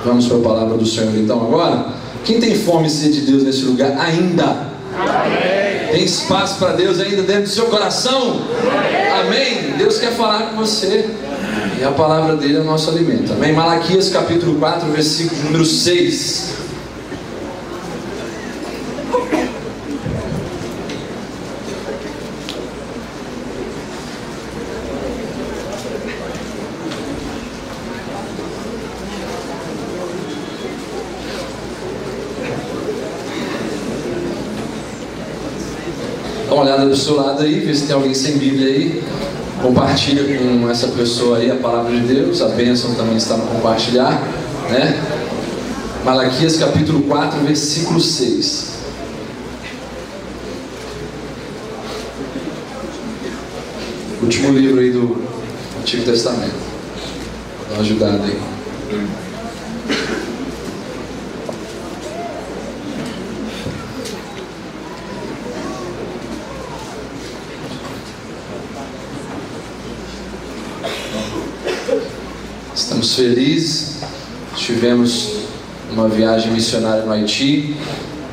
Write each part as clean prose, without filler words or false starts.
Vamos para a palavra do Senhor então agora. Quem tem fome e sede de Deus nesse lugar ainda? Amém. Tem espaço para Deus ainda dentro do seu coração? Amém. Deus quer falar com você. E a palavra dele é o nosso alimento. Amém. Malaquias capítulo 4, versículo número 6. Dá uma olhada do seu lado aí, vê se tem alguém sem Bíblia aí. Compartilha com essa pessoa aí a palavra de Deus. A bênção também está no compartilhar, né? Malaquias capítulo 4, versículo 6. Último livro aí do Antigo Testamento. Dá uma ajudada aí. Estamos felizes. Estivemos numa viagem missionária no Haiti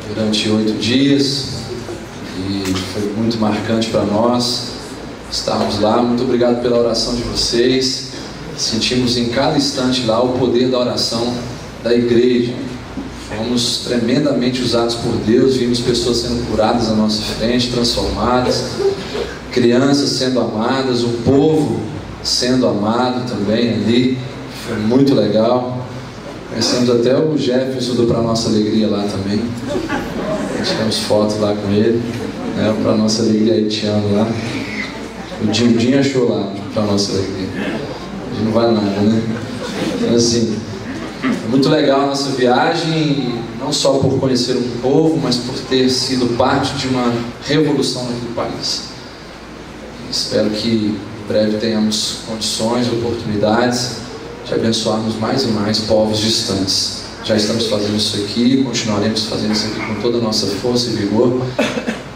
durante 8 dias e foi muito marcante para nós estarmos lá. Muito obrigado pela oração de vocês. Sentimos em cada instante lá o poder da oração da igreja. Fomos tremendamente usados por Deus. Vimos pessoas sendo curadas à nossa frente, transformadas, crianças sendo amadas, o povo sendo amado também ali. Foi muito legal. Conhecemos até o Jefferson do Pra Nossa Alegria lá também. Tivemos fotos lá com ele, né? Pra Nossa Alegria haitiano lá. O Dinho achou lá Pra Nossa Alegria. A gente não vai nada, né? Então assim, é muito legal a nossa viagem, não só por conhecer um povo, mas por ter sido parte de uma revolução naquele país. Espero que em breve tenhamos condições, oportunidades de abençoarmos mais e mais povos distantes. Já estamos fazendo isso aqui, continuaremos fazendo isso aqui com toda a nossa força e vigor,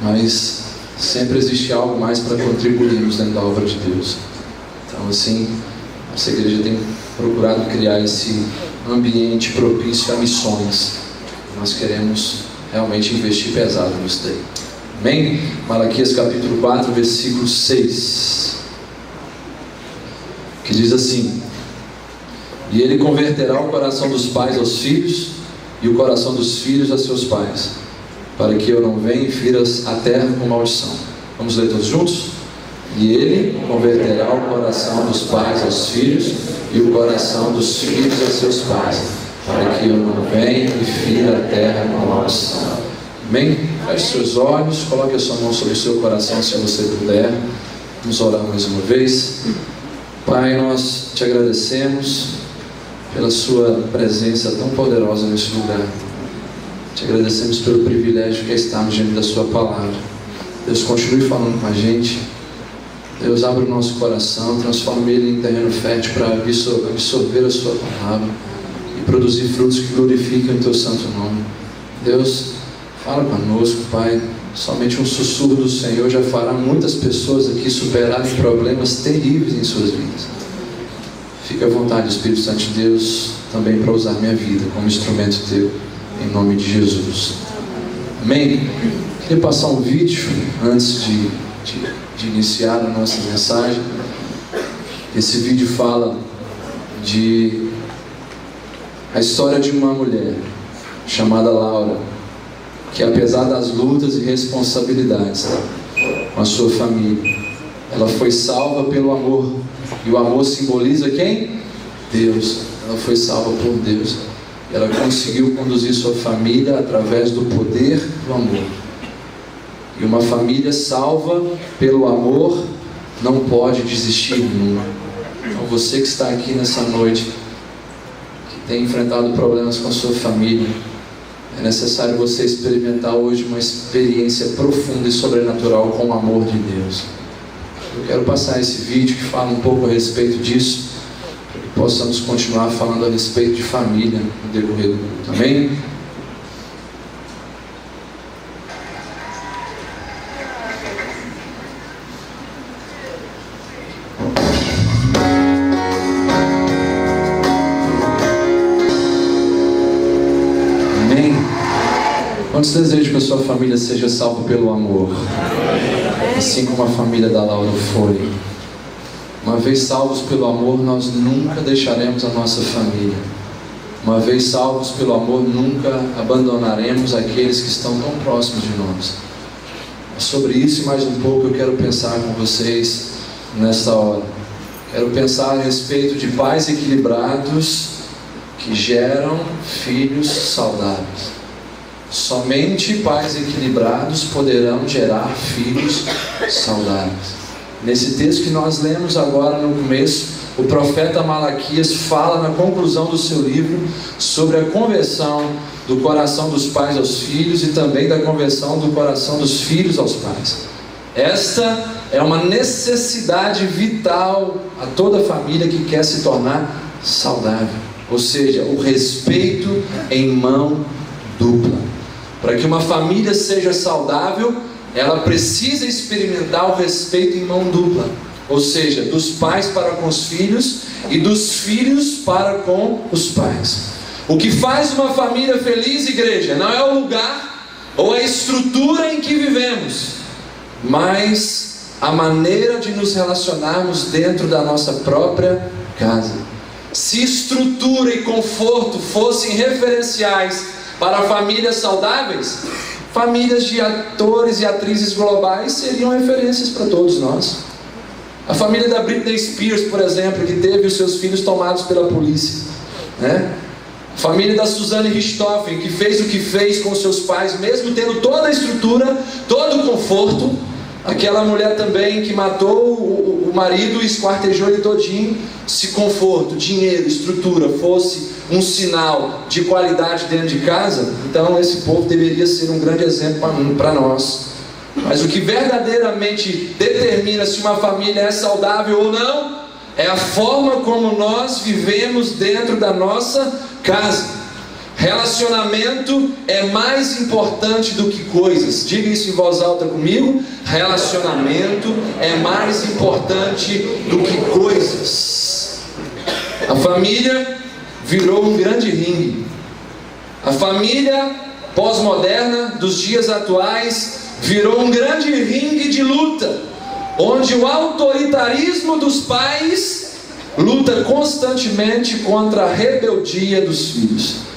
mas sempre existe algo mais para contribuirmos dentro da obra de Deus. Então assim, nossa igreja tem procurado criar esse ambiente propício a missões. Nós queremos realmente investir pesado nisso daí. Amém? Malaquias capítulo 4, versículo 6, que diz assim: e ele converterá o coração dos pais aos filhos e o coração dos filhos a seus pais, para que eu não venha e fira a terra com maldição. Vamos ler todos juntos? E ele converterá o coração dos pais aos filhos e o coração dos filhos a seus pais, para que eu não venha e fira a terra com maldição. Amém? Feche seus olhos, coloque a sua mão sobre o seu coração se você puder. Vamos orar mais uma vez. Pai, nós te agradecemos pela sua presença tão poderosa nesse lugar. Te agradecemos pelo privilégio que é estarmos diante da sua palavra. Deus, continue falando com a gente. Deus, abre o nosso coração, transforme ele em terreno fértil para absorver a sua palavra e produzir frutos que glorificam o teu santo nome. Deus, fala conosco, Pai. Somente um sussurro do Senhor já fará muitas pessoas aqui superarem problemas terríveis em suas vidas. Fique à vontade, Espírito Santo de Deus, também para usar minha vida como instrumento teu, em nome de Jesus. Amém? Queria passar um vídeo antes de iniciar a nossa mensagem. Esse vídeo fala de a história de uma mulher chamada Laura, que apesar das lutas e responsabilidades com a sua família, ela foi salva pelo amor. E o amor simboliza quem? Deus. Ela foi salva por Deus. Ela conseguiu conduzir sua família através do poder do amor. E uma família salva pelo amor não pode desistir nunca. Então você que está aqui nessa noite, que tem enfrentado problemas com a sua família, é necessário você experimentar hoje uma experiência profunda e sobrenatural com o amor de Deus. Eu quero passar esse vídeo que fala um pouco a respeito disso, para que possamos continuar falando a respeito de família no decorrer do culto. Amém? Quantos desejam que a sua família seja salva pelo amor? Assim como a família da Laura foi. Uma vez salvos pelo amor, nós nunca deixaremos a nossa família. Uma vez salvos pelo amor, nunca abandonaremos aqueles que estão tão próximos de nós. Sobre isso e mais um pouco eu quero pensar com vocês nesta hora. Quero pensar a respeito de pais equilibrados que geram filhos saudáveis. Somente pais equilibrados poderão gerar filhos saudáveis. Nesse texto que nós lemos agora no começo, o profeta Malaquias fala na conclusão do seu livro sobre a conversão do coração dos pais aos filhos e também da conversão do coração dos filhos aos pais. Esta é uma necessidade vital a toda família que quer se tornar saudável, ou seja, o respeito em mão dupla. Para que uma família seja saudável, ela precisa experimentar o respeito em mão dupla, ou seja, dos pais para com os filhos e dos filhos para com os pais. O que faz uma família feliz, igreja, não é o lugar ou a estrutura em que vivemos, mas a maneira de nos relacionarmos dentro da nossa própria casa. Se estrutura e conforto fossem referenciais para famílias saudáveis, famílias de atores e atrizes globais seriam referências para todos nós. A família da Britney Spears, por exemplo, que teve os seus filhos tomados pela polícia, né? A família da Suzanne Richthofen, que fez o que fez com seus pais, mesmo tendo toda a estrutura, todo o conforto. Aquela mulher também que matou o marido e esquartejou ele todinho. Se conforto, dinheiro, estrutura fosse um sinal de qualidade dentro de casa, então esse povo deveria ser um grande exemplo para nós. Mas o que verdadeiramente determina se uma família é saudável ou não, é a forma como nós vivemos dentro da nossa casa. Relacionamento é mais importante do que coisas. Diga isso em voz alta comigo. Relacionamento é mais importante do que coisas. A família virou um grande ringue. A família pós-moderna dos dias atuais virou um grande ringue de luta, onde o autoritarismo dos pais luta constantemente contra a rebeldia dos filhos.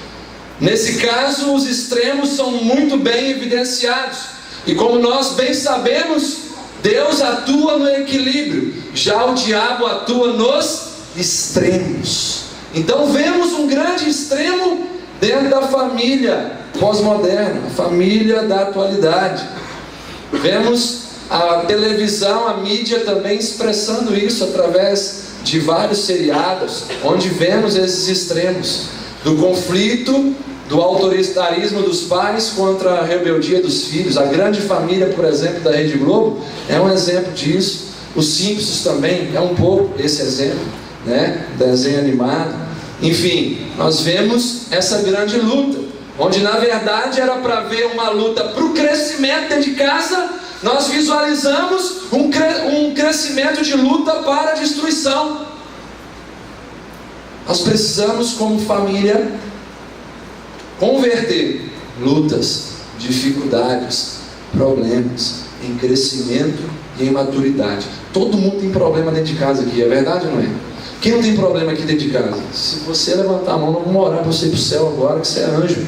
Nesse caso, os extremos são muito bem evidenciados, e como nós bem sabemos, Deus atua no equilíbrio, já o diabo atua nos extremos. Então vemos um grande extremo dentro da família pós-moderna, a família da atualidade. Vemos a televisão, a mídia também expressando isso através de vários seriados, onde vemos esses extremos do conflito, do autoritarismo dos pais contra a rebeldia dos filhos. A Grande Família, por exemplo, da Rede Globo, é um exemplo disso. Os Simpsons também é um pouco esse exemplo, né? Desenho animado. Enfim, nós vemos essa grande luta, onde na verdade era para ver uma luta para o crescimento dentro de casa, nós visualizamos um crescimento de luta para a destruição. Nós precisamos, como família, converter lutas, dificuldades, problemas em crescimento e em maturidade. Todo mundo tem problema dentro de casa aqui, é verdade ou não é? Quem não tem problema aqui dentro de casa? Se você levantar a mão, nós vamos orar para você ir para o céu agora, que você é anjo.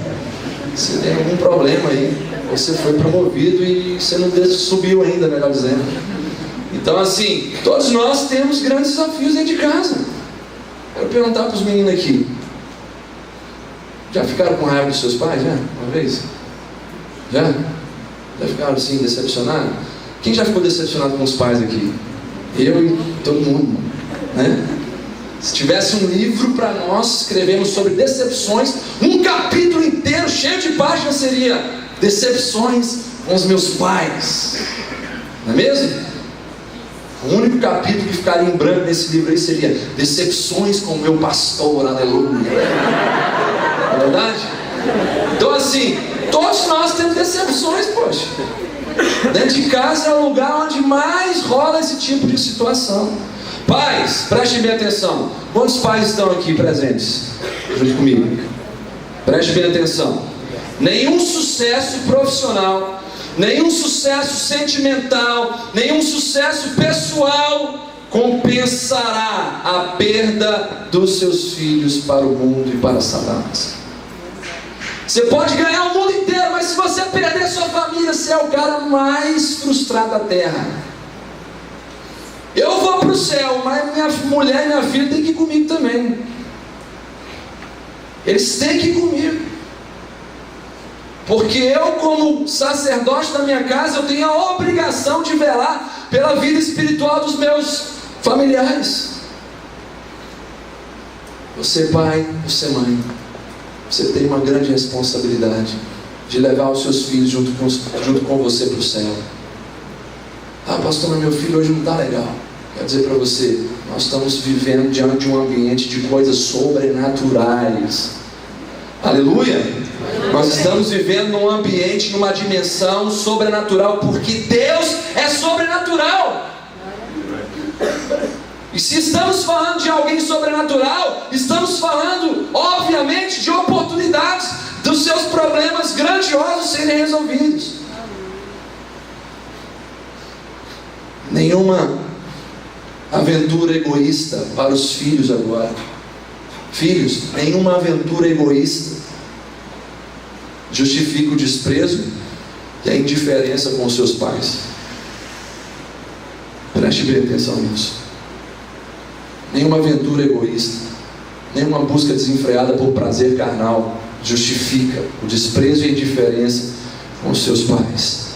Você tem algum problema aí, você foi promovido e você não subiu ainda, melhor dizendo. Então assim, todos nós temos grandes desafios dentro de casa. Quero perguntar para os meninos aqui: já ficaram com raiva dos seus pais, já? Uma vez? Já? Já ficaram assim, decepcionados? Quem já ficou decepcionado com os pais aqui? Eu e todo mundo, né? Se tivesse um livro para nós escrevermos sobre decepções, um capítulo inteiro cheio de páginas seria decepções com os meus pais, não é mesmo? O único capítulo que ficaria em branco nesse livro aí seria decepções com o meu pastor, aleluia. Não é verdade? Então assim, todos nós temos decepções, poxa. Dentro de casa é o lugar onde mais rola esse tipo de situação. Pais, prestem bem atenção. Quantos pais estão aqui presentes junto comigo? Prestem bem atenção. Nenhum sucesso profissional, nenhum sucesso sentimental, nenhum sucesso pessoal compensará a perda dos seus filhos para o mundo e para Satanás. Você pode ganhar o mundo inteiro, mas se você perder sua família, você é o cara mais frustrado da terra. Eu vou para o céu, mas minha mulher e minha filha têm que ir comigo também. Eles têm que ir comigo. Porque eu, como sacerdote da minha casa, eu tenho a obrigação de velar pela vida espiritual dos meus familiares. Você pai, você mãe, você tem uma grande responsabilidade de levar os seus filhos junto com você para o céu. Ah, pastor, mas meu filho hoje não está legal. Quero dizer para você, nós estamos vivendo diante de um ambiente de coisas sobrenaturais. Aleluia! Nós estamos vivendo num ambiente, numa dimensão sobrenatural, porque Deus é sobrenatural. E se estamos falando de alguém sobrenatural, estamos falando, obviamente, de oportunidades dos seus problemas grandiosos serem resolvidos. Nenhuma aventura egoísta para os filhos agora. Filhos, nenhuma aventura egoísta justifica o desprezo e a indiferença com os seus pais. Preste bem atenção nisso. Nenhuma aventura egoísta, nenhuma busca desenfreada por prazer carnal justifica o desprezo e a indiferença com os seus pais.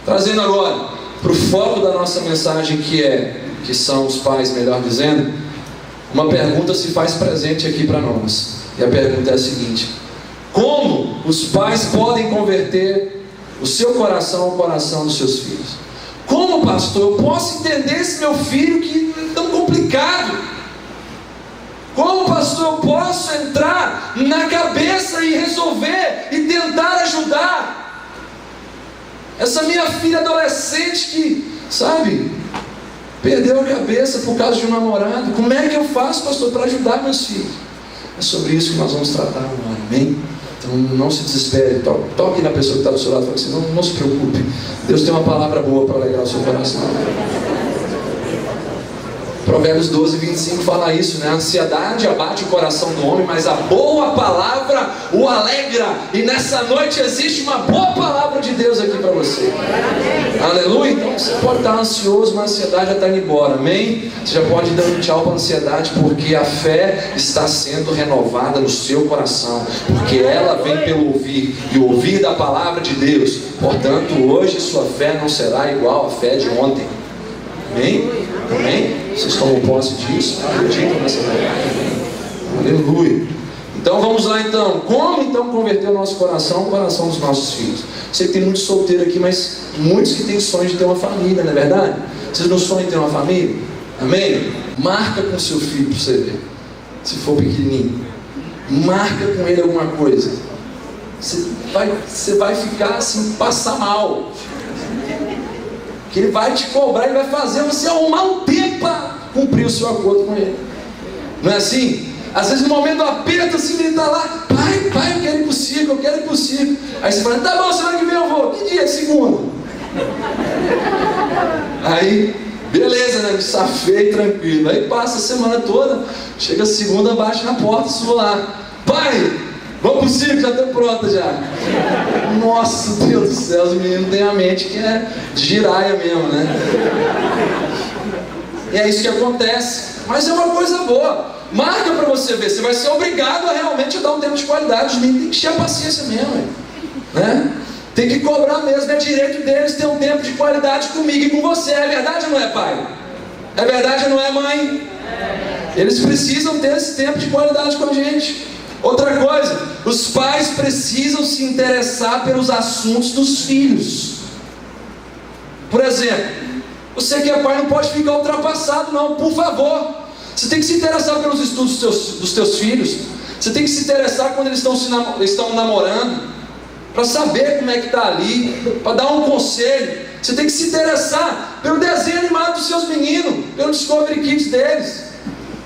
Trazendo agora para o foco da nossa mensagem, que são os pais, melhor dizendo, uma pergunta se faz presente aqui para nós. E a pergunta é a seguinte: como os pais podem converter o seu coração ao coração dos seus filhos? Como, pastor, eu posso entender esse meu filho que é tão complicado? Como, pastor, eu posso entrar na cabeça e resolver e tentar ajudar essa minha filha adolescente que, sabe, perdeu a cabeça por causa de um namorado? Como é que eu faço, pastor, para ajudar meus filhos? É sobre isso que nós vamos tratar agora, amém? Então não se desespere, toque na pessoa que está do seu lado e fale assim: não se preocupe, Deus tem uma palavra boa para alegrar o seu coração. Provérbios 12, 25 fala isso, né? A ansiedade abate o coração do homem, mas a boa palavra o alegra. E nessa noite existe uma boa palavra de Deus aqui para você. Aleluia. Então você pode estar ansioso, mas a ansiedade já está indo embora, amém? Você já pode dar um tchau para a ansiedade, porque a fé está sendo renovada no seu coração, porque ela vem pelo ouvir, e o ouvir da palavra de Deus. Portanto, hoje sua fé não será igual à fé de ontem. Amém? Amém? Vocês tomam posse disso? Acreditam nessa verdade? Aleluia. Então vamos lá então. Como então converter o nosso coração ao coração dos nossos filhos? Sei que tem muitos solteiros aqui, mas muitos que têm sonho de ter uma família, não é verdade? Vocês não sonham em ter uma família? Amém? Marca com seu filho para você ver. Se for pequenininho, marca com ele alguma coisa. Você vai ficar assim, passar mal. Que ele vai te cobrar, ele vai fazer você arrumar um tempo para cumprir o seu acordo com ele. Não é assim? Às vezes no momento do aperto assim, ele está lá: pai, eu quero ir pro circo, eu quero ir pro circo. Aí você fala: tá bom, semana que vem eu vou. Que dia? Segunda. Aí, beleza, né? Safei, tranquilo. Aí passa a semana toda, chega a segunda, bate na porta, subo lá: pai, vamos pro circo, já estou pronta já. Nossa, Deus do céu, os meninos têm a mente que é de giraia mesmo, né? E é isso que acontece. Mas é uma coisa boa. Marca para você ver. Você vai ser obrigado a realmente dar um tempo de qualidade. Os meninos têm que encher a paciência mesmo, né? Tem que cobrar mesmo. É direito deles ter um tempo de qualidade comigo e com você. É verdade ou não é, pai? É verdade ou não é, mãe? Eles precisam ter esse tempo de qualidade com a gente. Outra coisa, os pais precisam se interessar pelos assuntos dos filhos. Por exemplo, você que é pai não pode ficar ultrapassado não, por favor. Você tem que se interessar pelos estudos dos teus filhos. Você tem que se interessar quando eles estão namorando, para saber como é que está ali, para dar um conselho. Você tem que se interessar pelo desenho animado dos seus meninos, pelo Discovery Kids deles.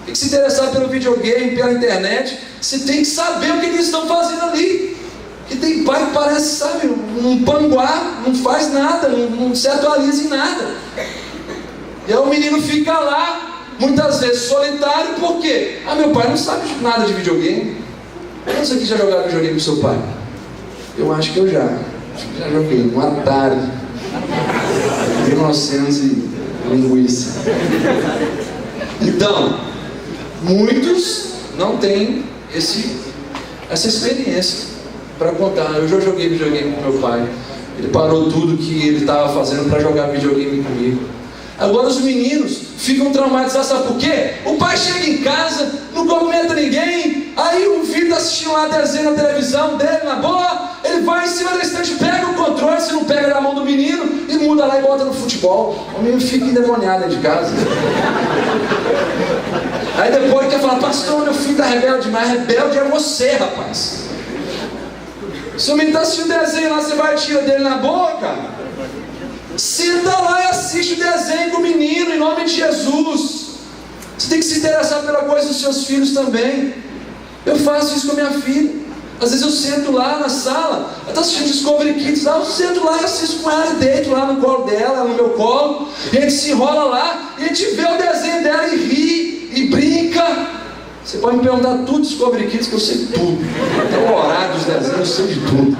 Tem que se interessar pelo videogame, pela internet. Você tem que saber o que eles estão fazendo ali, que tem pai que parece, sabe, um panguá, não faz nada, não se atualiza em nada. E aí o menino fica lá, muitas vezes solitário, por quê? Meu pai não sabe nada de videogame. Quantos aqui já jogaram videogame com seu pai? Eu acho que eu já joguei, um Atari 1900 e linguiça. Então, muitos não têm essa experiência para contar. Eu já joguei videogame com meu pai. Ele parou tudo que ele estava fazendo para jogar videogame comigo. Agora os meninos ficam traumatizados, sabe por quê? O pai chega em casa, não cumprimenta ninguém, aí o filho está assistindo lá desenho na televisão dele, na boa, ele vai em cima da estante, pega o controle, se não pega na mão do menino, e muda lá e bota no futebol. O menino fica endemoniado dentro de casa. Aí depois quer falar, pastor, meu filho está rebelde demais. Rebelde é você, rapaz. Se o menino está assistindo desenho lá, você vai e tira dele na boca. Senta lá e assiste o desenho com o menino, em nome de Jesus. Você tem que se interessar pela coisa dos seus filhos também. Eu faço isso com a minha filha. Às vezes eu sento lá na sala, ela está assistindo Discovery Kids lá, eu sento lá e assisto com ela e deito lá no colo dela, ela no meu colo, e a gente se enrola lá, e a gente vê o desenho dela e ri, e brinca. Você pode me perguntar tudo de Discovery Kids, que eu sei tudo. Até o horário dos desenhos, eu sei de tudo.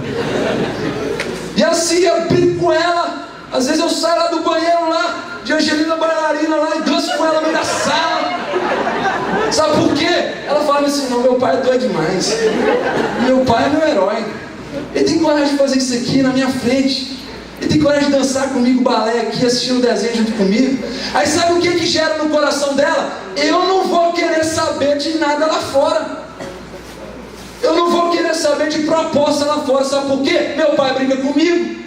E assim eu brinco com ela. Às vezes eu saio lá do banheiro lá, de Angelina bailarina lá, e danço com ela no meio da sala. Sabe por quê? Ela fala assim, não, meu pai é doido demais. Meu pai é meu herói. Ele tem coragem de fazer isso aqui na minha frente. Ele tem coragem de dançar comigo balé aqui, assistindo o desenho junto comigo. Aí sabe o que gera no coração dela? Eu não vou querer saber de nada lá fora. Eu não vou querer saber de proposta lá fora. Sabe por quê? Meu pai briga comigo.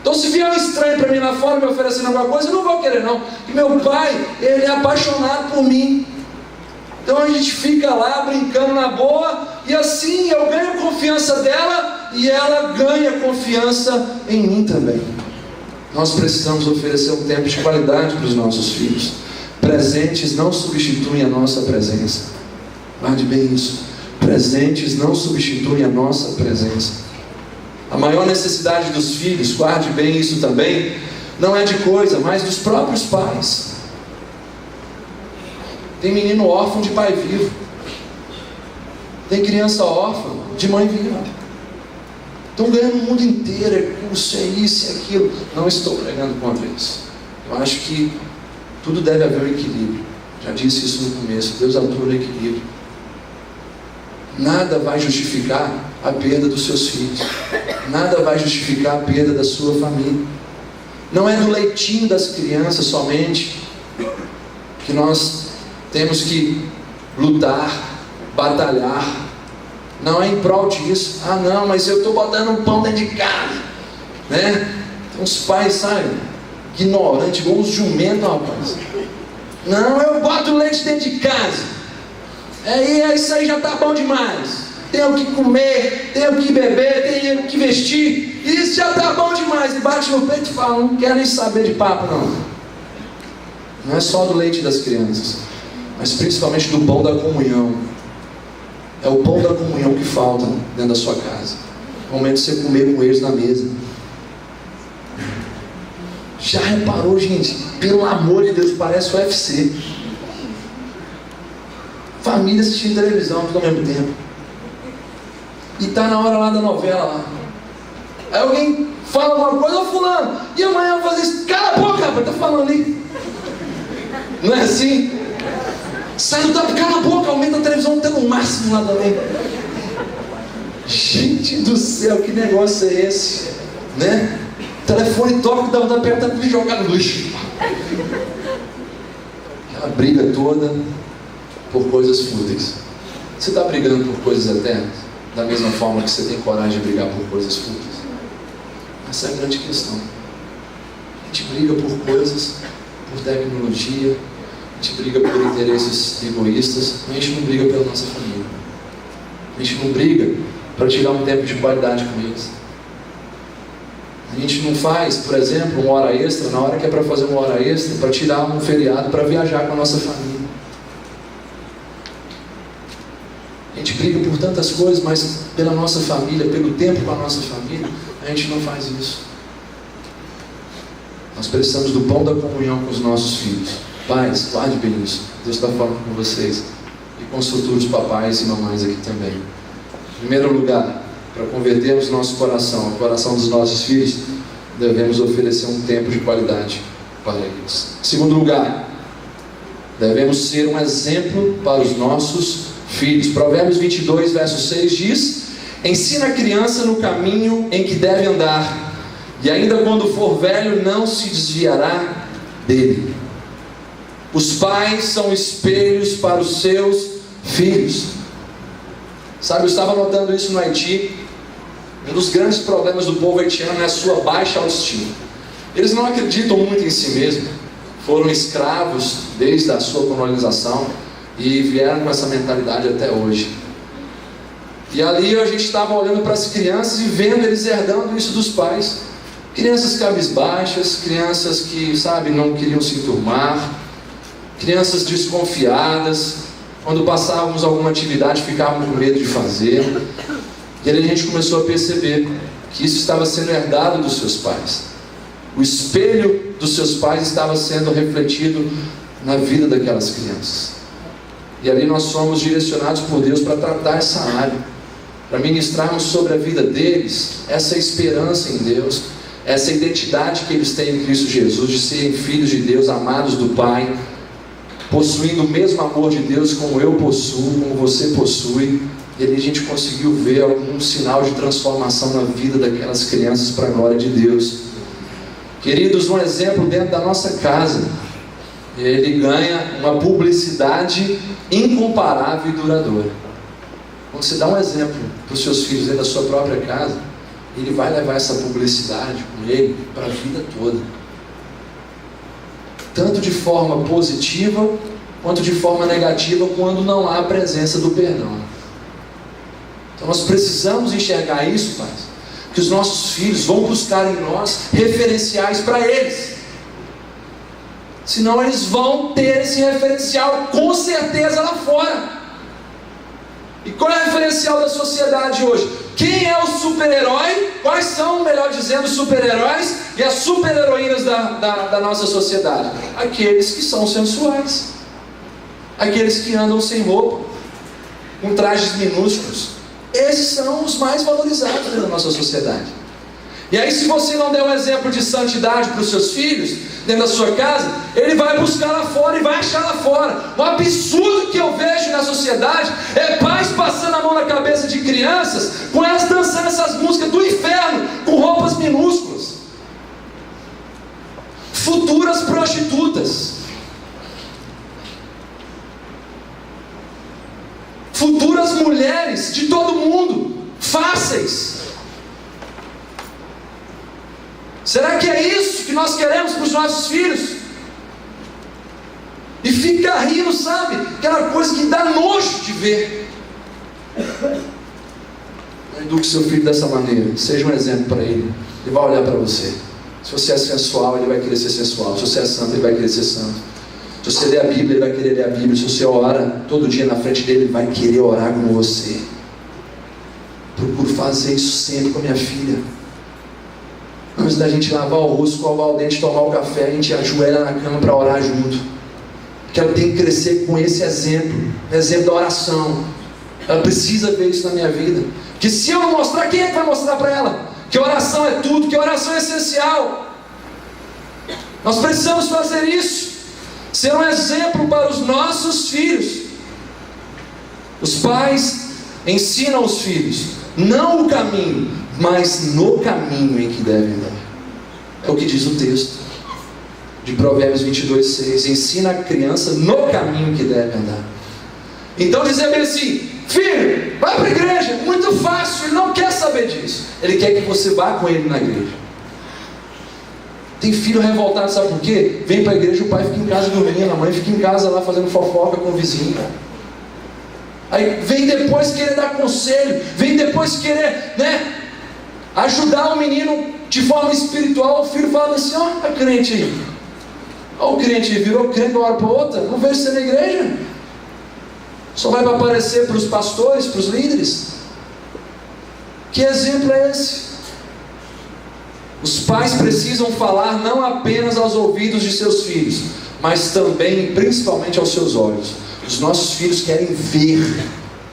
Então se vier um estranho para mim lá fora me oferecendo alguma coisa, eu não vou querer não. Porque meu pai, ele é apaixonado por mim. Então a gente fica lá brincando na boa, e assim eu ganho a confiança dela, e ela ganha confiança em mim também. Nós precisamos oferecer um tempo de qualidade para os nossos filhos. Presentes não substituem a nossa presença. Guarde bem isso. Presentes não substituem a nossa presença. A maior necessidade dos filhos, guarde bem isso também, não é de coisa, mas dos próprios pais. Tem menino órfão de pai vivo. Tem criança órfã de mãe viva. Estão ganhando o mundo inteiro, é curso, é isso, é aquilo. Não estou pregando com uma vez. Eu acho que tudo deve haver um equilíbrio. Já disse isso no começo, Deus atua no equilíbrio. Nada vai justificar a perda dos seus filhos. Nada vai justificar a perda da sua família. Não é do leitinho das crianças somente que nós temos que lutar, batalhar. Não é em prol disso. Não, mas eu estou botando um pão dentro de casa, né? Os pais, sabe, ignorantes, igual uns jumentos, rapaz. Não, eu boto leite dentro de casa. Isso aí já está bom demais. Tenho o que comer, tenho o que beber, tenho o que vestir. Isso já está bom demais. E bate no peito e fala, não quero nem saber de papo não. Não é só do leite das crianças, mas principalmente do pão da comunhão. É o pão da comunhão que falta dentro da sua casa. No momento de você comer com eles na mesa. Já reparou, gente? Pelo amor de Deus, parece o UFC. Família assistindo televisão tudo ao mesmo tempo. E tá na hora lá da novela lá. Aí alguém fala alguma coisa, ô fulano, e amanhã eu vou fazer isso. Cala a boca, rapaz, tá falando ali. Não é assim? Sai do tapa, cala a boca, aumenta a televisão até no máximo lá também. Gente do céu, que negócio é esse? Né? O telefone toca, dá vontade de apertar e jogar no lixo. Aquela briga toda por coisas fúteis. Você está brigando por coisas eternas? Da mesma forma que você tem coragem de brigar por coisas fúteis? Essa é a grande questão. A gente briga por coisas, por tecnologia, a gente briga por interesses egoístas, mas a gente não briga pela nossa família. A gente não briga para tirar um tempo de qualidade com eles. A gente não faz, por exemplo, uma hora extra, na hora que é para fazer uma hora extra, para tirar um feriado para viajar com a nossa família. A gente briga por tantas coisas, mas pela nossa família, pelo tempo com a nossa família, a gente não faz isso. Nós precisamos do pão da comunhão com os nossos filhos. Pais, guarde bem isso. Deus está falando com vocês. E com os futuros papais e mamães aqui também. Em primeiro lugar, para convertermos nosso coração, o coração dos nossos filhos, devemos oferecer um tempo de qualidade para eles. Em segundo lugar, devemos ser um exemplo para os nossos filhos. Provérbios 22, verso 6 diz: ensina a criança no caminho em que deve andar, e ainda quando for velho não se desviará dele. Os pais são espelhos para os seus filhos. Sabe, eu estava notando isso no Haiti. Um dos grandes problemas do povo haitiano é a sua baixa autoestima. Eles não acreditam muito em si mesmos. Foram escravos desde a sua colonização e vieram com essa mentalidade até hoje. E ali a gente estava olhando para as crianças e vendo eles herdando isso dos pais. Crianças cabisbaixas, crianças que, sabe, não queriam se enturmar, crianças desconfiadas. Quando passávamos alguma atividade, ficavam com medo de fazer. E aí a gente começou a perceber que isso estava sendo herdado dos seus pais. O espelho dos seus pais estava sendo refletido na vida daquelas crianças. E ali nós somos direcionados por Deus para tratar essa área, para ministrarmos sobre a vida deles, essa esperança em Deus, essa identidade que eles têm em Cristo Jesus, de serem filhos de Deus, amados do Pai, possuindo o mesmo amor de Deus como eu possuo, como você possui. E ali a gente conseguiu ver algum sinal de transformação na vida daquelas crianças para a glória de Deus. Queridos, um exemplo dentro da nossa casa, ele ganha uma publicidade incomparável e duradoura. Quando você dá um exemplo para os seus filhos dentro da sua própria casa, ele vai levar essa publicidade com ele para a vida toda. Tanto de forma positiva, quanto de forma negativa, quando não há a presença do perdão. Então nós precisamos enxergar isso, pais, que os nossos filhos vão buscar em nós referenciais para eles. Senão eles vão ter esse referencial com certeza lá fora. E qual é o referencial da sociedade hoje? Quem é o super-herói? Quais são, melhor dizendo, os super-heróis e as super-heroínas da nossa sociedade? Aqueles que são sensuais, aqueles que andam sem roupa, com trajes minúsculos. Esses são os mais valorizados da nossa sociedade. E aí, se você não der um exemplo de santidade para os seus filhos, dentro da sua casa, ele vai buscar lá fora e vai achar lá fora. Um absurdo que eu vejo na sociedade é pais passando a mão na cabeça de crianças, com elas dançando essas músicas do inferno, com roupas minúsculas. Futuras prostitutas. Futuras mulheres de todo mundo, fáceis. Será que é isso que nós queremos para os nossos filhos? E fica rindo, sabe? Aquela coisa que dá nojo de ver. Não eduque seu filho dessa maneira. Seja um exemplo para ele. Ele vai olhar para você. Se você é sensual, ele vai querer ser sensual. Se você é santo, ele vai querer ser santo. Se você lê a Bíblia, ele vai querer ler a Bíblia. Se você ora todo dia na frente dele, ele vai querer orar com você. Procuro fazer isso sempre com a minha filha. Antes da gente lavar o rosto, escovar o dente, tomar o café, a gente ajoelha na cama para orar junto. Porque ela tem que crescer com esse exemplo da oração. Ela precisa ver isso na minha vida. Que se eu não mostrar, quem é que vai mostrar para ela? Que oração é tudo, que oração é essencial. Nós precisamos fazer isso. Ser um exemplo para os nossos filhos. Os pais ensinam os filhos, não o caminho, mas no caminho em que devem andar. É o que diz o texto de Provérbios 22, 6. Ensina a criança no caminho que deve andar. Então dizer bem assim: filho, vai para a igreja, muito fácil. Ele não quer saber disso. Ele quer que você vá com ele na igreja. Tem filho revoltado, sabe por quê? Vem para a igreja, o pai fica em casa dormindo, a mãe fica em casa lá fazendo fofoca com o vizinho. Aí vem depois querer dar conselho, vem depois querer, ajudar o menino de forma espiritual. O filho fala assim: ó, a crente aí. Ó, o crente virou crente de uma hora para outra, não vejo você na igreja. Só vai aparecer para os pastores, para os líderes? Que exemplo é esse? Os pais precisam falar não apenas aos ouvidos de seus filhos, mas também, principalmente, aos seus olhos. Os nossos filhos querem ver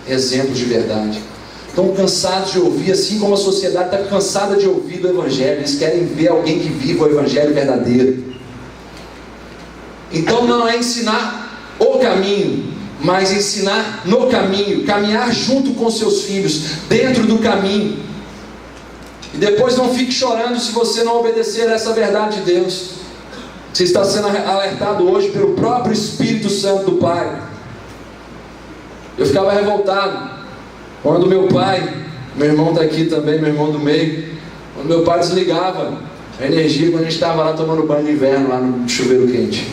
exemplos de verdade. Estão cansados de ouvir, assim como a sociedade está cansada de ouvir do Evangelho. Eles querem ver alguém que viva o Evangelho verdadeiro. Então não é ensinar o caminho, mas ensinar no caminho, caminhar junto com seus filhos, dentro do caminho. E depois não fique chorando se você não obedecer a essa verdade de Deus. Você está sendo alertado hoje pelo próprio Espírito Santo do Pai. Eu ficava revoltado quando meu pai, meu irmão está aqui também, meu irmão do meio, quando meu pai desligava a energia quando a gente estava lá tomando banho de inverno, lá no chuveiro quente.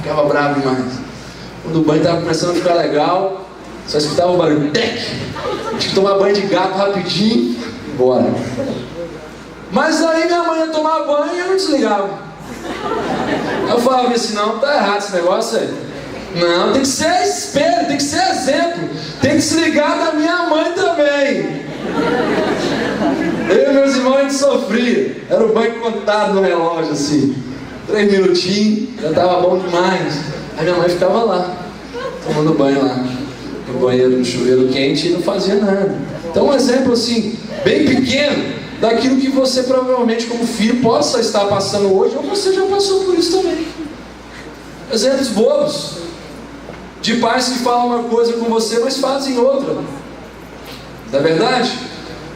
Ficava bravo demais. Quando o banho estava começando a ficar legal, só escutava o barulho, tec! Tinha que tomar banho de gato rapidinho, embora. Mas aí minha mãe ia tomar banho e eu não desligava. Eu falava assim, não, tá errado esse negócio aí. Não, tem que ser espelho, tem que ser exemplo. Tem que se ligar da minha mãe também. Eu e meus irmãos a gente sofria. Era o banho contado no relógio assim. 3 minutinhos, já estava bom demais. Aí minha mãe ficava lá, tomando banho lá, no banheiro, no chuveiro quente, e não fazia nada. Então um exemplo assim, bem pequeno, daquilo que você provavelmente como filho possa estar passando hoje, ou você já passou por isso também. Exemplos bobos, de pais que falam uma coisa com você, mas fazem outra. Não é verdade?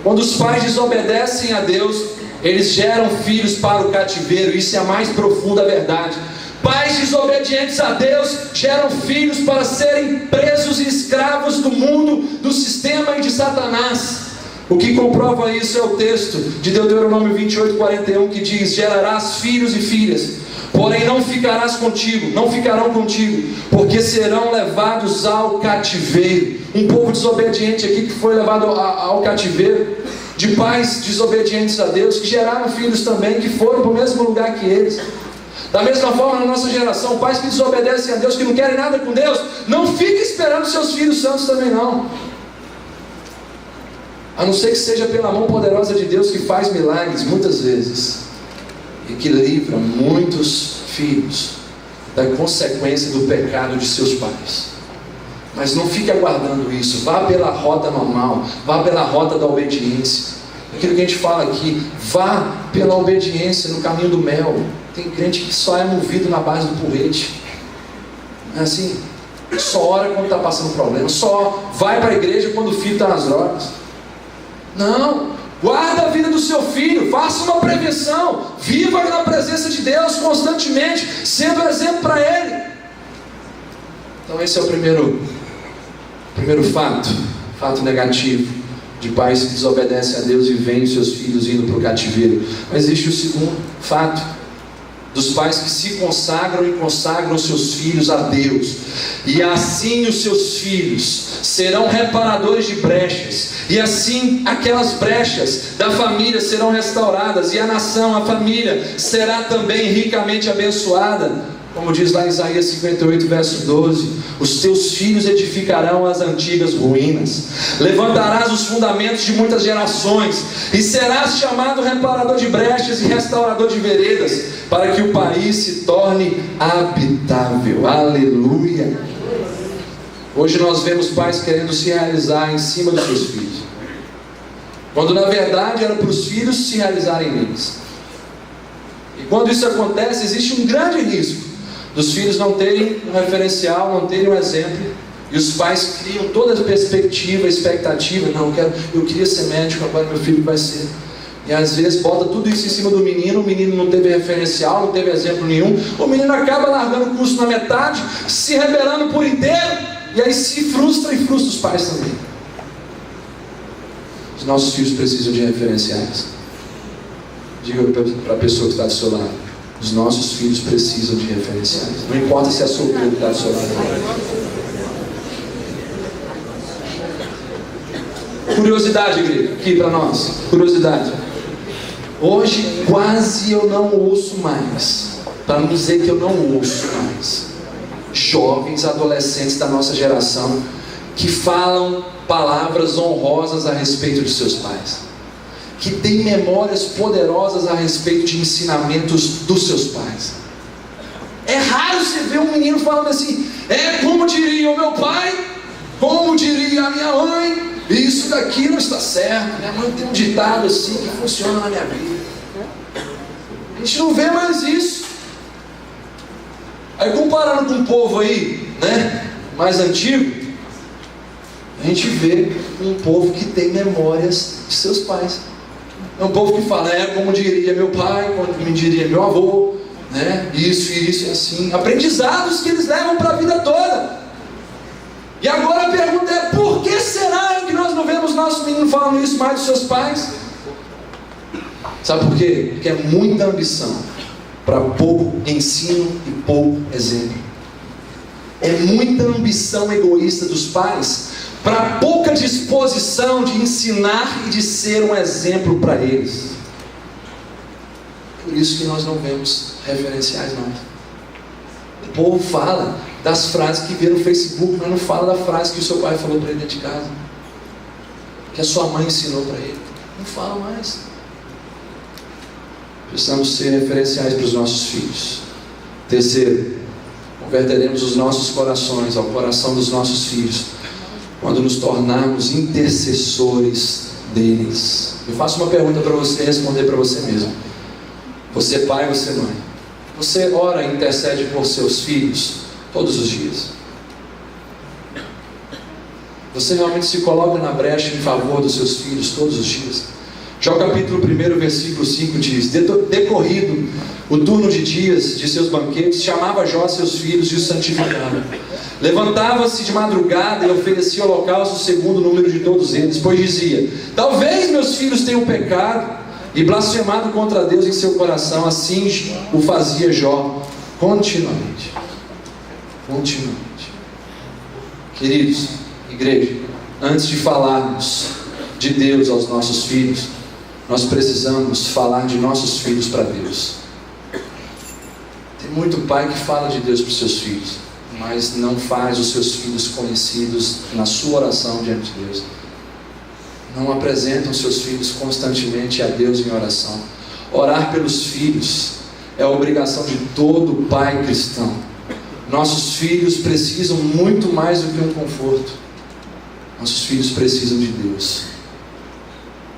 Quando os pais desobedecem a Deus, eles geram filhos para o cativeiro. Isso é a mais profunda verdade. Pais desobedientes a Deus geram filhos para serem presos e escravos do mundo, do sistema e de Satanás. O que comprova isso é o texto de Deuteronômio 28:41, que diz: gerarás filhos e filhas, porém não ficarão contigo, porque serão levados ao cativeiro. Um povo desobediente aqui que foi levado ao cativeiro, de pais desobedientes a Deus, que geraram filhos também, que foram para o mesmo lugar que eles. Da mesma forma, na nossa geração, pais que desobedecem a Deus, que não querem nada com Deus, não fiquem esperando seus filhos santos também não. A não ser que seja pela mão poderosa de Deus, que faz milagres muitas vezes, e que livra muitos filhos da consequência do pecado de seus pais. Mas não fique aguardando isso. Vá pela rota normal, vá pela rota da obediência. Aquilo que a gente fala aqui, vá pela obediência no caminho do mel. Tem crente que só é movido na base do porrete. É assim, só ora quando está passando problema, só vai para a igreja quando o filho está nas drogas. Não, guarda a vida do seu filho, faça uma prevenção, viva na presença de Deus constantemente, sendo exemplo para ele. Então esse é o primeiro fato negativo de pais que desobedecem a Deus e veem os seus filhos indo para o cativeiro. Mas existe o segundo fato, dos pais que se consagram e consagram seus filhos a Deus, e assim os seus filhos serão reparadores de brechas, e assim aquelas brechas da família serão restauradas, e a nação, a família será também ricamente abençoada. Como diz lá em Isaías 58, verso 12: os teus filhos edificarão as antigas ruínas, levantarás os fundamentos de muitas gerações, e serás chamado reparador de brechas e restaurador de veredas, para que o país se torne habitável. Aleluia! Hoje nós vemos pais querendo se realizar em cima dos seus filhos, quando na verdade era para os filhos se realizarem neles. E quando isso acontece, existe um grande risco dos filhos não terem um referencial, não terem um exemplo, e os pais criam toda a perspectiva, expectativa. Não, eu queria ser médico, agora meu filho vai ser. E às vezes bota tudo isso em cima do menino, o menino não teve referencial, não teve exemplo nenhum, o menino acaba largando o curso na metade, se rebelando por inteiro, e aí se frustra e frustra os pais também. Os nossos filhos precisam de referenciais. Diga para a pessoa que está do seu lado: os nossos filhos precisam de referenciais. Não importa se é solteiro que está do seu lado. Curiosidade, igreja, aqui para nós. Curiosidade. Hoje quase eu não ouço mais, para não dizer que eu não ouço mais, jovens, adolescentes da nossa geração que falam palavras honrosas a respeito de seus pais, que têm memórias poderosas a respeito de ensinamentos dos seus pais. É raro você ver um menino falando assim: como diria o meu pai, como diria a minha mãe, isso daqui não está certo, minha mãe tem um ditado assim que funciona na minha vida. A gente não vê mais isso. Aí comparando com o povo aí, né, mais antigo, a gente vê um povo que tem memórias de seus pais. É um povo que fala: como diria meu pai, como me diria meu avô, né? Isso e assim. Aprendizados que eles levam para a vida toda. E agora a pergunta é: por que será que nós não vemos nossos meninos falando isso mais dos seus pais? Sabe por quê? Porque é muita ambição para pouco ensino e pouco exemplo. É muita ambição egoísta dos pais para pouca disposição de ensinar e de ser um exemplo para eles. Por isso que nós não vemos referenciais não. O povo fala das frases que vê no Facebook, mas não fala da frase que o seu pai falou para ele dentro de casa, que a sua mãe ensinou para ele. Não fala mais. Precisamos ser referenciais para os nossos filhos. Terceiro, converteremos os nossos corações ao coração dos nossos filhos quando nos tornarmos intercessores deles. Eu faço uma pergunta para você responder para você mesmo. Você pai, você mãe, você ora e intercede por seus filhos todos os dias? Você realmente se coloca na brecha em favor dos seus filhos todos os dias? Jó capítulo 1, versículo 5 diz: decorrido o turno de dias de seus banquetes, chamava Jó seus filhos e os santificava. Levantava-se de madrugada e oferecia holocausto segundo o número de todos eles, pois dizia: talvez meus filhos tenham pecado e blasfemado contra Deus em seu coração. Assim o fazia Jó continuamente. Queridos, igreja, antes de falarmos de Deus aos nossos filhos, nós precisamos falar de nossos filhos para Deus. Tem muito pai que fala de Deus para os seus filhos, mas não faz os seus filhos conhecidos na sua oração diante de Deus. Não apresentam seus filhos constantemente a Deus em oração. Orar pelos filhos é a obrigação de todo pai cristão. Nossos filhos precisam muito mais do que um conforto. Nossos filhos precisam de Deus.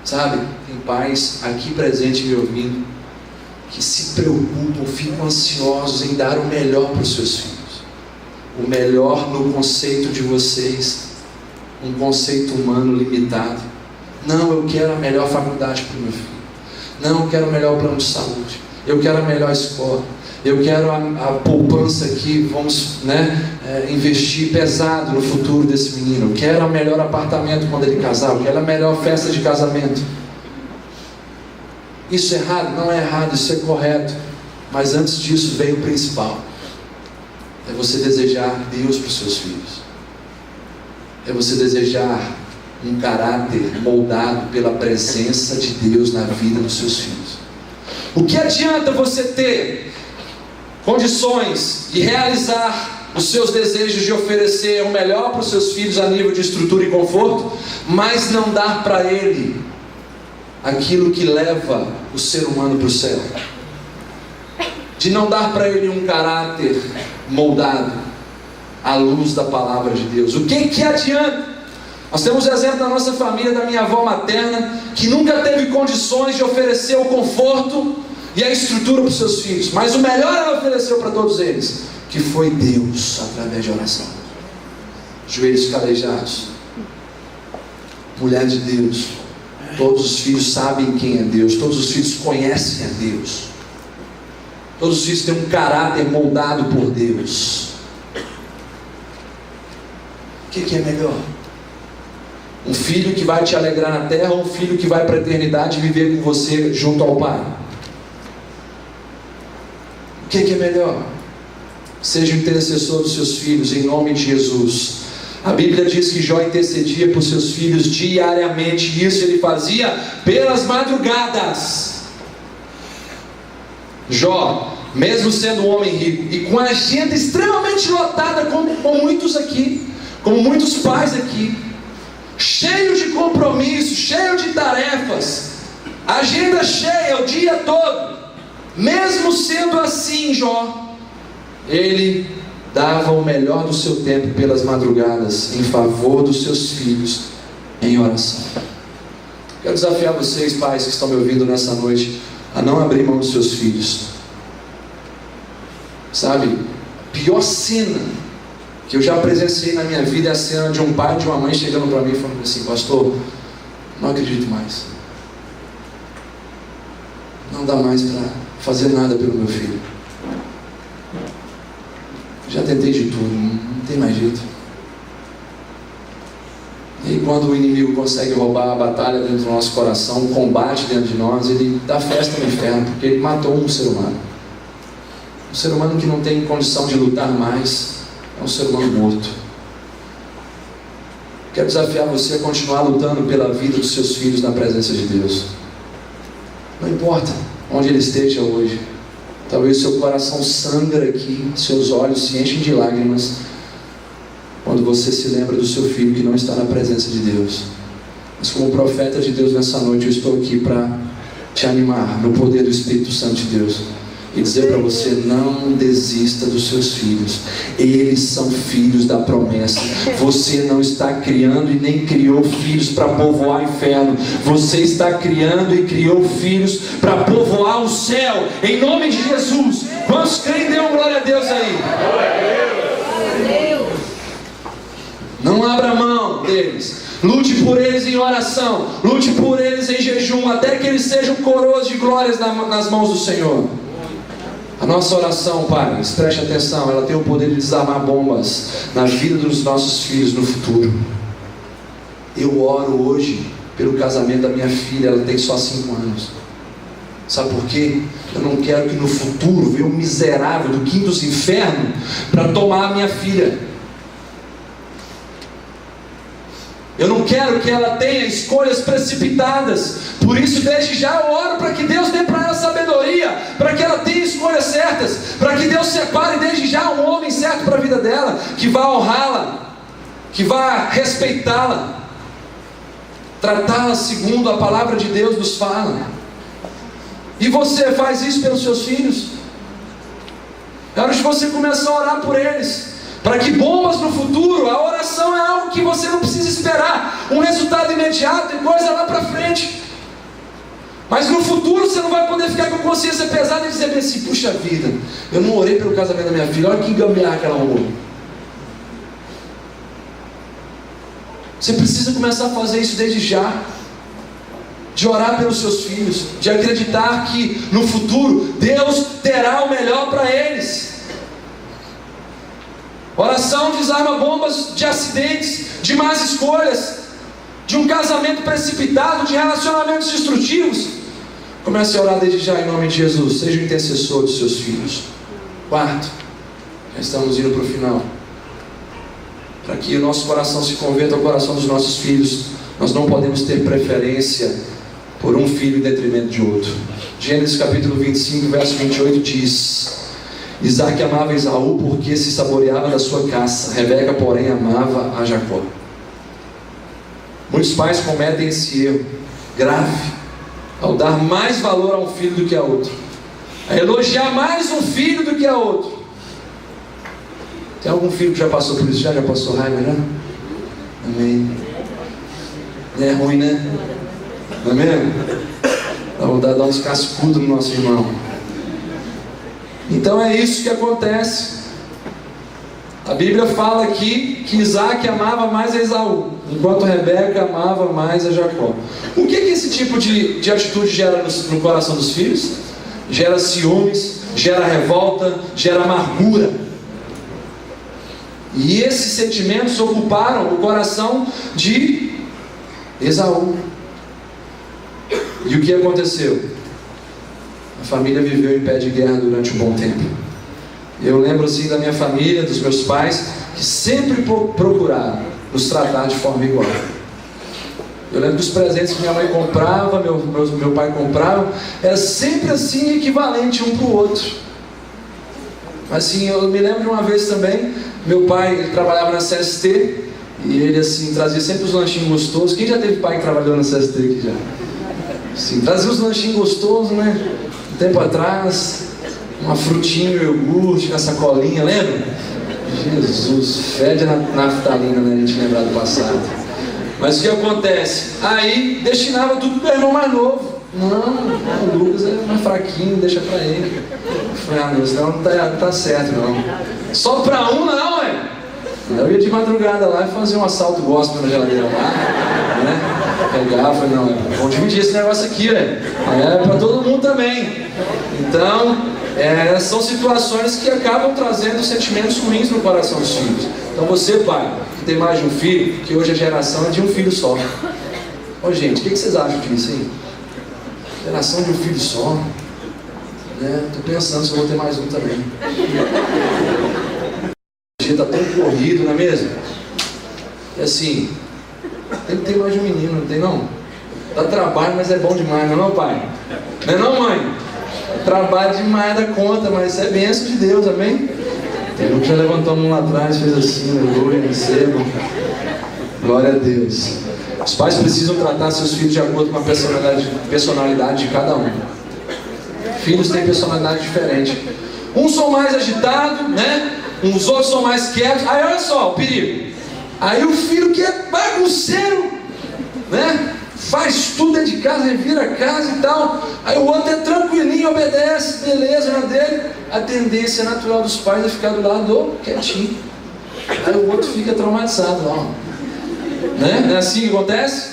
Sabe, tem pais aqui presentes me ouvindo que se preocupam, ficam ansiosos em dar o melhor para os seus filhos. O melhor no conceito de vocês, um conceito humano limitado. Não, eu quero a melhor faculdade para o meu filho. Não, eu quero o melhor plano de saúde. Eu quero a melhor escola. Eu quero a poupança aqui, vamos investir pesado no futuro desse menino. Eu quero o melhor apartamento quando ele casar. Eu quero a melhor festa de casamento. Isso é errado? Não é errado, isso é correto. Mas antes disso vem o principal. É você desejar Deus para os seus filhos. É você desejar um caráter moldado pela presença de Deus na vida dos seus filhos. O que adianta você ter condições de realizar os seus desejos de oferecer o melhor para os seus filhos a nível de estrutura e conforto, mas não dar para ele aquilo que leva o ser humano para o céu? De não dar para ele um caráter moldado à luz da palavra de Deus. O que adianta? Nós temos o exemplo da nossa família, da minha avó materna, que nunca teve condições de oferecer o conforto e a estrutura para os seus filhos, mas o melhor ela ofereceu para todos eles, que foi Deus, através de oração. Joelhos calejados, mulher de Deus. Todos os filhos sabem quem é Deus, todos os filhos conhecem a Deus, todos os filhos têm um caráter moldado por Deus. O que é melhor? Um filho que vai te alegrar na terra, ou um filho que vai para a eternidade viver com você junto ao Pai? O que é melhor? Seja o intercessor dos seus filhos, em nome de Jesus. A Bíblia diz que Jó intercedia por seus filhos diariamente, e isso ele fazia pelas madrugadas. Jó mesmo sendo um homem rico, e com a agenda extremamente lotada, como muitos aqui, como muitos pais aqui, cheio de compromissos, cheio de tarefas, agenda cheia o dia todo, mesmo sendo assim, Jó, ele dava o melhor do seu tempo pelas madrugadas, em favor dos seus filhos, em oração. Quero desafiar vocês, pais que estão me ouvindo nessa noite, a não abrir mão dos seus filhos. Sabe, a pior cena que eu já presenciei na minha vida é a cena de um pai e de uma mãe chegando para mim e falando assim: pastor, não acredito mais, não dá mais para fazer nada pelo meu filho, já tentei de tudo, não tem mais jeito. E aí, quando o inimigo consegue roubar a batalha dentro do nosso coração, o combate dentro de nós, ele dá festa no inferno, porque ele matou um ser humano. Um ser humano que não tem condição de lutar mais, é um ser humano morto. Quero desafiar você a continuar lutando pela vida dos seus filhos na presença de Deus. Não importa onde ele esteja hoje. Talvez seu coração sangra aqui, seus olhos se enchem de lágrimas, quando você se lembra do seu filho que não está na presença de Deus. Mas como profeta de Deus nessa noite, eu estou aqui para te animar no poder do Espírito Santo de Deus e dizer para você: não desista dos seus filhos. Eles são filhos da promessa. Você não está criando e nem criou filhos para povoar o inferno. Você está criando e criou filhos para povoar o céu, em nome de Jesus. Quantos creem? Dê uma glória a Deus aí. Não abra mão deles. Lute por eles em oração. Lute por eles em jejum, até que eles sejam coroas de glórias nas mãos do Senhor. A nossa oração, pais, preste atenção, ela tem o poder de desarmar bombas na vida dos nossos filhos no futuro. Eu oro hoje pelo casamento da minha filha, ela tem só 5 anos. Sabe por quê? Eu não quero que no futuro venha um miserável do quinto dos infernos para tomar a minha filha. Eu não quero que ela tenha escolhas precipitadas. Por isso, desde já eu oro para que Deus dê para ela sabedoria, para que ela tenha escolhas certas, para que Deus separe desde já um homem certo para a vida dela, que vá honrá-la, que vá respeitá-la, tratá-la segundo a palavra de Deus nos fala. E você faz isso pelos seus filhos? É hora de você começar a orar por eles, para que bombas no futuro. A oração é algo que você não precisa esperar um resultado imediato e coisa lá para frente. Mas no futuro você não vai poder ficar com a consciência pesada e dizer assim: puxa vida, eu não orei pelo casamento da minha filha, olha que gambiarra que ela arrumou. Você precisa começar a fazer isso desde já, de orar pelos seus filhos, de acreditar que no futuro Deus terá o melhor para eles. Oração desarma bombas de acidentes, de más escolhas, de um casamento precipitado, de relacionamentos destrutivos. Comece a orar desde já em nome de Jesus. Seja o intercessor dos seus filhos. 4, já estamos indo para o final. Para que o nosso coração se converta ao coração dos nossos filhos, nós não podemos ter preferência por um filho em detrimento de outro. Gênesis capítulo 25, verso 28 diz: Isaac amava Esaú porque se saboreava da sua caça. Rebeca, porém, amava a Jacó. Muitos pais cometem esse erro grave ao dar mais valor a um filho do que a outro, a elogiar mais um filho do que a outro. Tem algum filho que já passou por isso? Já passou raiva, já? Amém. Não é ruim, né? Não é mesmo? Dá vontade de dar uns cascudos no nosso irmão. Então é isso que acontece. A Bíblia fala aqui que Isaac amava mais a Esaú, enquanto Rebeca amava mais a Jacó. O que esse tipo de atitude gera no coração dos filhos? Gera ciúmes, gera revolta, gera amargura. E esses sentimentos ocuparam o coração de Esaú. E o que aconteceu? A família viveu em pé de guerra durante um bom tempo. Eu lembro assim da minha família, dos meus pais, que sempre procuraram nos tratar de forma igual. Eu lembro dos presentes que minha mãe comprava, meu pai comprava, era sempre assim, equivalente um para o outro. Assim, eu me lembro de uma vez também, meu pai, ele trabalhava na CST, e ele assim, trazia sempre os lanchinhos gostosos. Quem já teve pai que trabalhou na CST aqui já? Sim, trazia os lanchinhos gostosos, né? Um tempo atrás, uma frutinha, um iogurte, uma sacolinha, lembra? Jesus, fede na naftalina, né? A gente lembrar do passado. Mas o que acontece? Aí destinava tudo pro irmão mais novo. Não, o Lucas é mais fraquinho, deixa pra ele. Eu falei, ah, meu, senão não tá certo, não. Só pra um, não, ué. Eu ia de madrugada lá e fazia um assalto gospel na geladeira lá, né? Pegava, falei, não, vamos dividir esse negócio aqui, velho. É pra todo mundo também. Então, são situações que acabam trazendo sentimentos ruins no coração dos filhos. Então você, pai, que tem mais de um filho, que hoje a geração é de um filho só. Ô gente, o que vocês acham disso aí? Geração de um filho só. Tô pensando se eu vou ter mais um também. Está tão corrido, não é mesmo? E assim, tem que ter mais de um menino, não tem não? Dá trabalho, mas é bom demais, não é não, pai? Não é não, mãe? Trabalho demais da conta, mas é bênção de Deus, amém? Tem um que já levantou a mão lá atrás, fez assim, aleluia, recebo. Glória a Deus. Os pais precisam tratar seus filhos de acordo com a personalidade de cada um. Filhos têm personalidade diferente. Uns são mais agitados, né? Uns outros são mais quietos. Aí olha só o perigo. Aí o filho que é bagunceiro, né? Faz tudo dentro de casa, revira a casa e tal. Aí o outro é tranquilinho, obedece, beleza, na dele. A tendência natural dos pais é ficar do lado quietinho. Aí o outro fica traumatizado, ó. Né? Não é assim que acontece?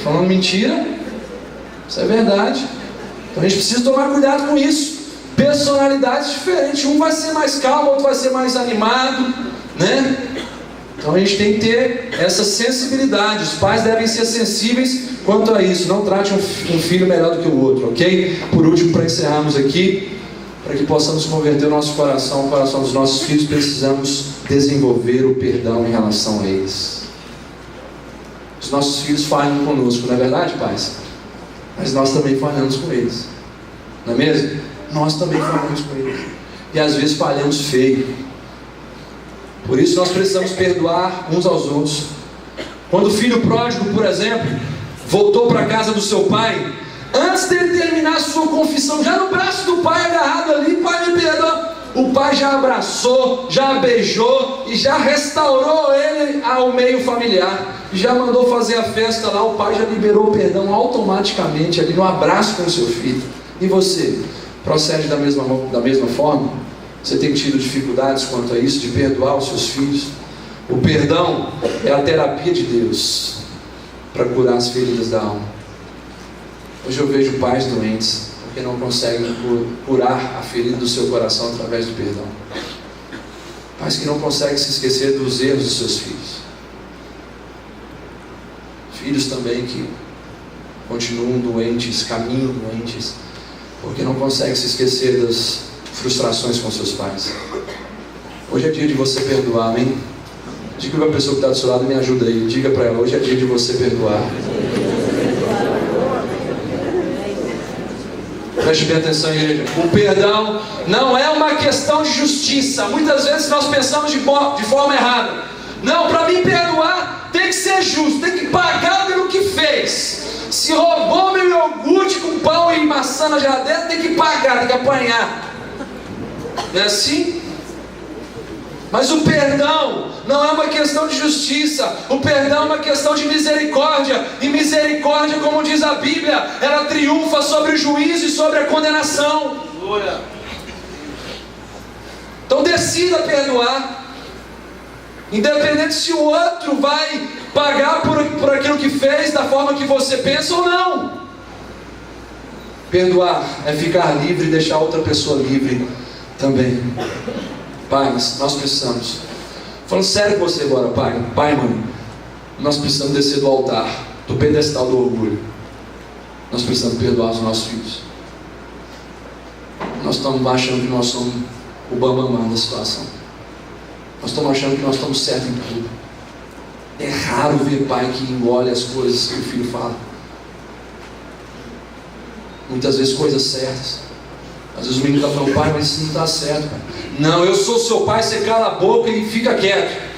Falando mentira. Isso é verdade. Então a gente precisa tomar cuidado com isso. Personalidades diferentes, um vai ser mais calmo, outro vai ser mais animado, né? Então a gente tem que ter essa sensibilidade. Os pais devem ser sensíveis quanto a isso. Não trate um filho melhor do que o outro, ok? Por último, para encerrarmos aqui, para que possamos converter o nosso coração, o coração dos nossos filhos, precisamos desenvolver o perdão em relação a eles. Os nossos filhos falham conosco, não é verdade, pais? Mas nós também falhamos com eles, não é mesmo? Nós também falhamos com eles. E às vezes falhamos feio. Por isso nós precisamos perdoar uns aos outros. Quando o filho pródigo, por exemplo, voltou para a casa do seu pai, antes dele terminar a sua confissão, já no braço do pai agarrado ali, pai me perdoa, o pai já abraçou, já beijou e já restaurou ele ao meio familiar. Já mandou fazer a festa lá, o pai já liberou o perdão automaticamente ali no abraço com o seu filho. E você? Procede da mesma forma? Você tem tido dificuldades quanto a isso, de perdoar os seus filhos? O perdão é a terapia de Deus para curar as feridas da alma. Hoje eu vejo pais doentes porque não conseguem curar a ferida do seu coração através do perdão. Pais que não conseguem se esquecer dos erros dos seus filhos. Filhos também que continuam doentes, caminham doentes, porque não conseguem se esquecer das frustrações com seus pais. Hoje é dia de você perdoar, amém? Diga para a pessoa que está do seu lado, me ajuda aí. Diga para ela, hoje é dia de você perdoar. Preste bem atenção, igreja. O perdão não é uma questão de justiça. Muitas vezes nós pensamos de forma errada. Não, para mim perdoar tem que ser justo, tem que pagar pelo que fez. Se roubou meu iogurte com pão e maçã na geladeira, tem que pagar, tem que apanhar. Não é assim? Mas o perdão não é uma questão de justiça. O perdão é uma questão de misericórdia. E misericórdia, como diz a Bíblia, ela triunfa sobre o juízo e sobre a condenação. Então decida perdoar. Independente se o outro vai pagar por aquilo que fez da forma que você pensa ou não. Perdoar é ficar livre e deixar outra pessoa livre também. Pais, nós precisamos. Falando sério com você agora, pai, mãe. Nós precisamos descer do altar, do pedestal do orgulho. Nós precisamos perdoar os nossos filhos. Nós estamos achando que nós somos o bambambam da situação. Nós estamos achando que nós estamos certos em tudo. É raro ver pai que engole as coisas que o filho fala. Muitas vezes coisas certas. Às vezes o menino está falando, pai, mas isso não está certo, pai. Não, eu sou seu pai, você cala a boca e fica quieto.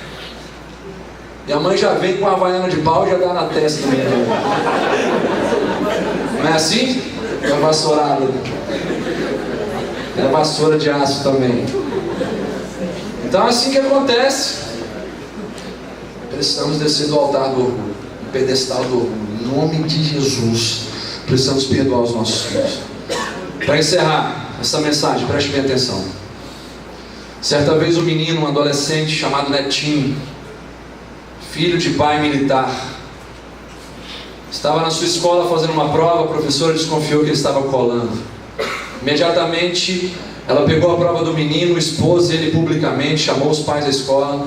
E a mãe já vem com a havaiana de pau e já dá na testa do menino. Não é assim? É vassourada. É vassoura de aço também. Então é assim que acontece. Precisamos descer do altar do orgulho, do pedestal do orgulho. Em nome de Jesus, precisamos perdoar os nossos filhos. Para encerrar essa mensagem, preste bem atenção. Certa vez um menino, um adolescente chamado Netinho, filho de pai militar, estava na sua escola fazendo uma prova. A professora desconfiou que ele estava colando. Imediatamente ela pegou a prova do menino, expôs ele publicamente, chamou os pais da escola.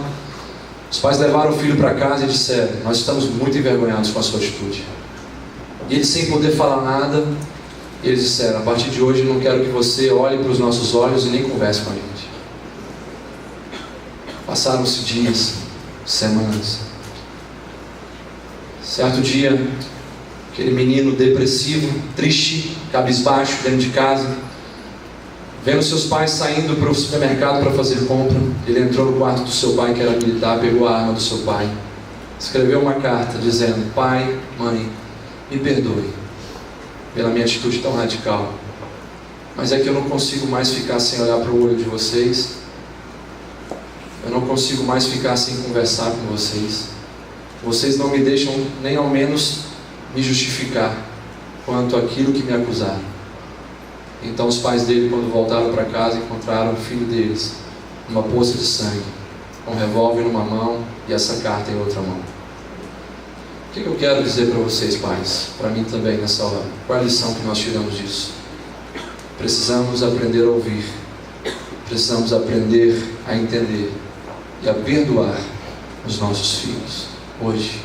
Os pais levaram o filho para casa e disseram: nós estamos muito envergonhados com a sua atitude. E eles, sem poder falar nada, eles disseram: a partir de hoje não quero que você olhe para os nossos olhos e nem converse com a gente. Passaram-se dias, semanas. Certo dia, aquele menino depressivo, triste, cabisbaixo, dentro de casa, vendo seus pais saindo para o supermercado para fazer compra, ele entrou no quarto do seu pai, que era militar, pegou a arma do seu pai, escreveu uma carta dizendo: pai, mãe, me perdoe pela minha atitude tão radical, mas é que eu não consigo mais ficar sem olhar para o olho de vocês, eu não consigo mais ficar sem conversar com vocês, vocês não me deixam nem ao menos me justificar quanto àquilo que me acusaram. Então os pais dele, quando voltaram para casa, encontraram o filho deles numa poça de sangue, com um revólver numa mão e essa carta em outra mão. O que eu quero dizer para vocês, pais, para mim também nessa hora? Qual é a lição que nós tiramos disso? Precisamos aprender a ouvir, precisamos aprender a entender e a perdoar os nossos filhos hoje.